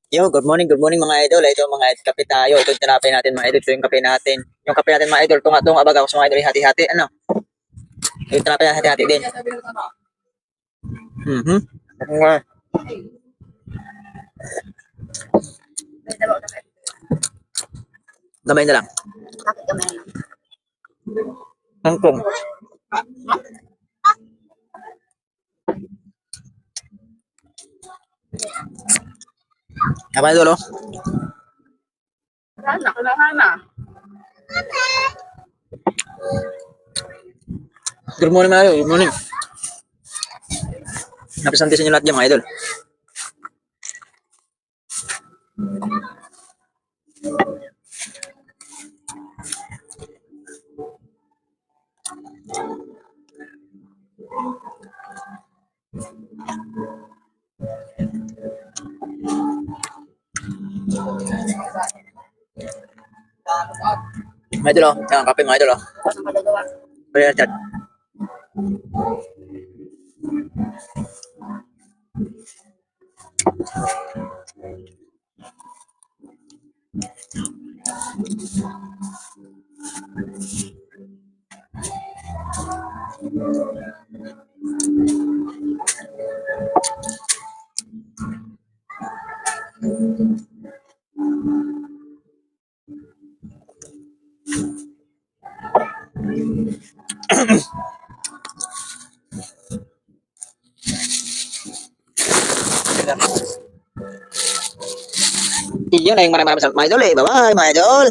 Good morning mga idol. Ito mga kape tayo. Ito yung tinapay natin mga idol. Ito yung kape natin. Yung kape natin mga idol, tunga-tunga baga ko sa mga idol, hati-hati. Ano? Yung tinapay hati-hati din. Mhm. Nga. Gamay na lang. Hangkong. Apa idol oh? Good morning mga idol. Good morning. Napisanti sa inyo lahat dyan mga idol. Mga idol oh. Yan, kape mga idol oh. Kaya chat. Yun na yung maraming salamat mga idol eh. Bye-bye mga idol.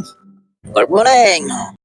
Good morning.